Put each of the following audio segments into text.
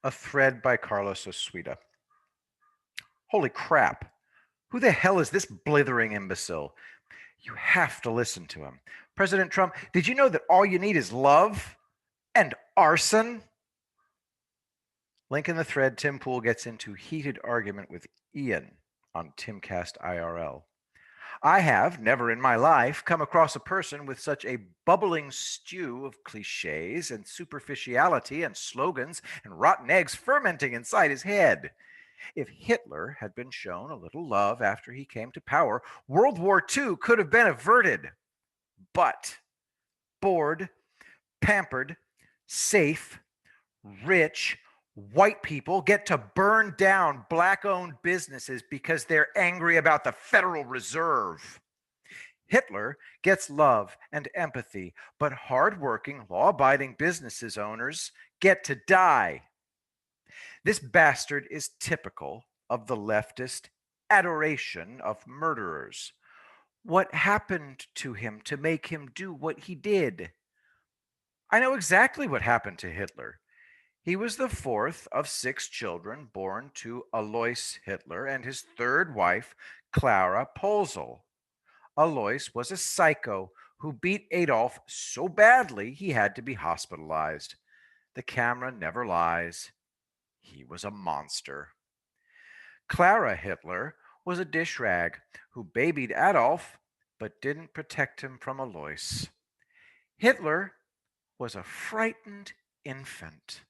A thread by Carlos Osuita. Holy crap. Who the hell is this blithering imbecile? You have to listen to him. President Trump, did you know that all you need is love and arson? Link in the thread. Tim Pool gets into heated argument with Ian on Timcast IRL. I have never in my life come across a person with such a bubbling stew of cliches and superficiality and slogans and rotten eggs fermenting inside his head. If Hitler had been shown a little love after he came to power, World War II could have been averted. But bored, pampered, safe, rich, white people get to burn down black owned businesses because they're angry about the Federal Reserve. Hitler gets love and empathy, but hardworking, law abiding businesses owners get to die. This bastard is typical of the leftist adoration of murderers. What happened to him to make him do what he did? I know exactly what happened to Hitler. He was the fourth of six children born to Alois Hitler and his third wife, Clara Polzel. Alois was a psycho who beat Adolf so badly he had to be hospitalized. The camera never lies. He was a monster. Clara Hitler was a dish rag who babied Adolf but didn't protect him from Alois. Hitler was a frightened infant.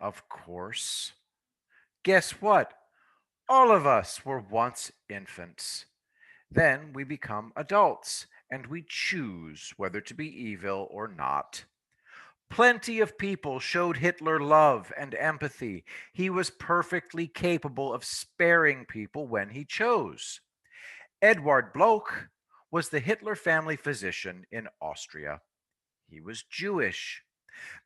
Of course. Guess what? All of us were once infants. Then we become adults and we choose whether to be evil or not. Plenty of people showed Hitler love and empathy. He was perfectly capable of sparing people when he chose. Eduard Bloch was the Hitler family physician in Austria. He was Jewish.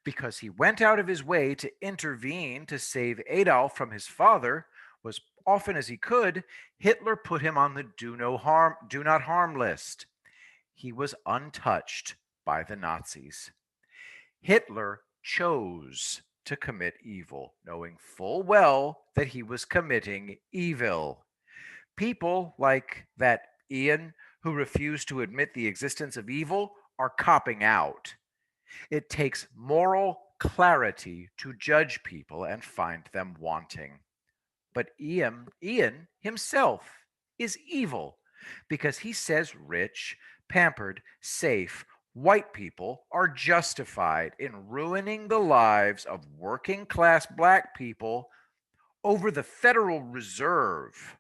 Because he went out of his way to intervene to save Adolf from his father, was often as he could, Hitler put him on the do not harm list. He was untouched by the Nazis. Hitler chose to commit evil, knowing full well that he was committing evil. People like that Ian, who refuse to admit the existence of evil, are copping out. It takes moral clarity to judge people and find them wanting. But Ian himself is evil because he says rich, pampered, safe, white people are justified in ruining the lives of working class black people over the Federal Reserve.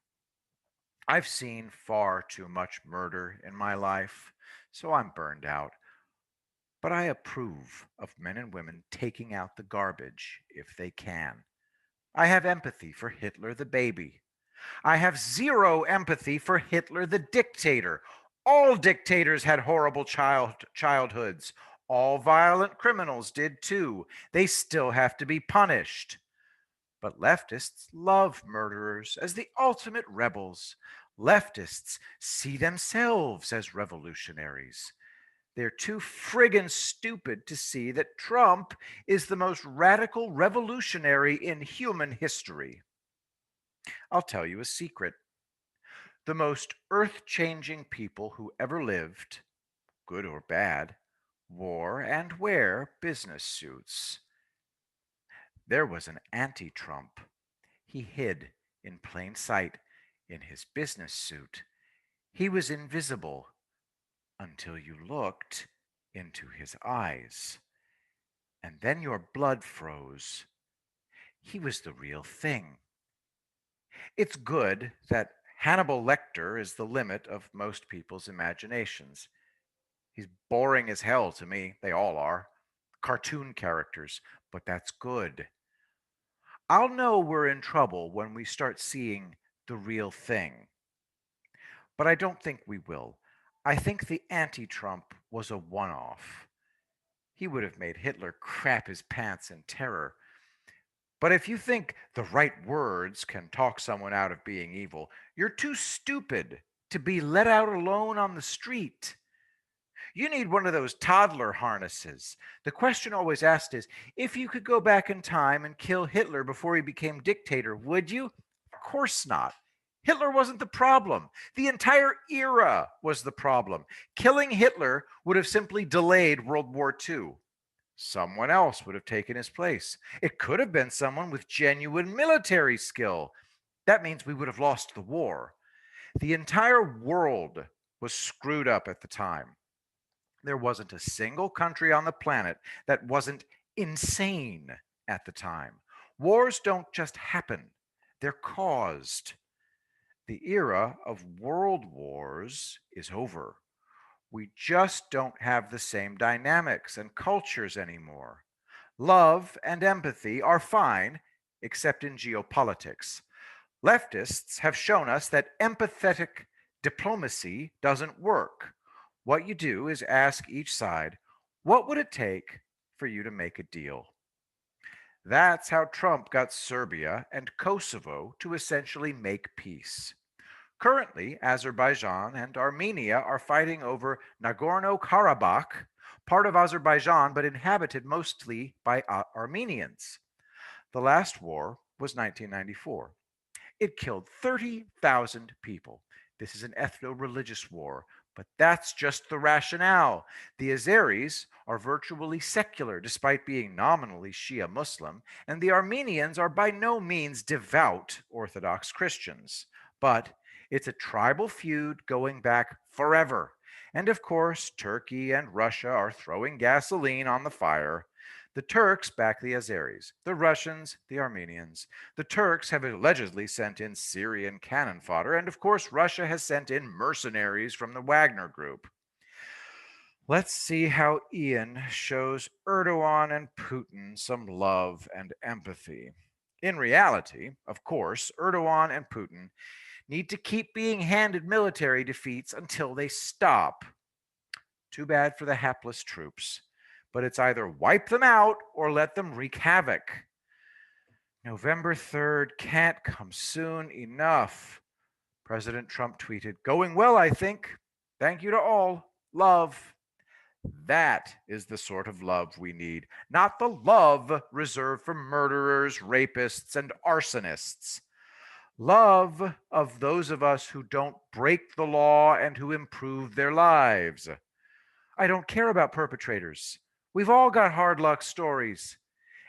I've seen far too much murder in my life, so I'm burned out. But I approve of men and women taking out the garbage if they can. I have empathy for Hitler the baby. I have zero empathy for Hitler the dictator. All dictators had horrible childhoods. All violent criminals did too. They still have to be punished. But leftists love murderers as the ultimate rebels. Leftists see themselves as revolutionaries. They're too friggin' stupid to see that Trump is the most radical revolutionary in human history. I'll tell you a secret. The most earth changing people who ever lived, good or bad, wore and wear business suits. There was an anti Trump. He hid in plain sight in his business suit. He was invisible until you looked into his eyes. And then your blood froze. He was the real thing. It's good that Hannibal Lecter is the limit of most people's imaginations. He's boring as hell to me. They all are. Cartoon characters, but that's good. I'll know we're in trouble when we start seeing the real thing. But I don't think we will. I think the anti Trump was a one off. He would have made Hitler crap his pants in terror. But if you think the right words can talk someone out of being evil, you're too stupid to be let out alone on the street. You need one of those toddler harnesses. The question always asked is, if you could go back in time and kill Hitler before he became dictator, would you? Of course not. Hitler wasn't the problem. The entire era was the problem. Killing Hitler would have simply delayed World War II. Someone else would have taken his place. It could have been someone with genuine military skill. That means we would have lost the war. The entire world was screwed up at the time. There wasn't a single country on the planet that wasn't insane at the time. Wars don't just happen, they're caused. The era of world wars is over. We just don't have the same dynamics and cultures anymore. Love and empathy are fine, except in geopolitics. Leftists have shown us that empathetic diplomacy doesn't work. What you do is ask each side, what would it take for you to make a deal? That's how Trump got Serbia and Kosovo to essentially make peace. Currently, Azerbaijan and Armenia are fighting over Nagorno Karabakh, part of Azerbaijan but inhabited mostly by Armenians. The last war was 1994. It killed 30,000 people. This is an ethno religious war, but that's just the rationale. The Azeris are virtually secular despite being nominally Shia Muslim, and the Armenians are by no means devout Orthodox Christians. But it's a tribal feud going back forever. And of course, Turkey and Russia are throwing gasoline on the fire. The Turks back the Azeris, the Russians, the Armenians. The Turks have allegedly sent in Syrian cannon fodder, and of course, Russia has sent in mercenaries from the Wagner Group. Let's see how Ian shows Erdogan and Putin some love and empathy. In reality, of course, Erdogan and Putin need to keep being handed military defeats until they stop. Too bad for the hapless troops. But it's either wipe them out or let them wreak havoc. November 3rd can't come soon enough. President Trump tweeted, "Going well, I think. Thank you to all. Love." That is the sort of love we need, not the love reserved for murderers, rapists, and arsonists. Love of those of us who don't break the law and who improve their lives. I don't care about perpetrators. We've all got hard luck stories.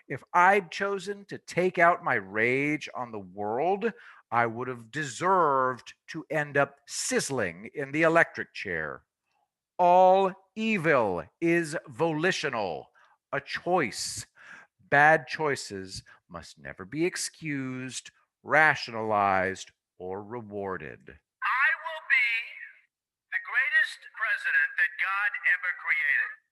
If I'd chosen to take out my rage on the world, I would have deserved to end up sizzling in the electric chair. All evil is volitional, a choice. Bad choices must never be excused, rationalized, or rewarded. I will be the greatest president that God ever created.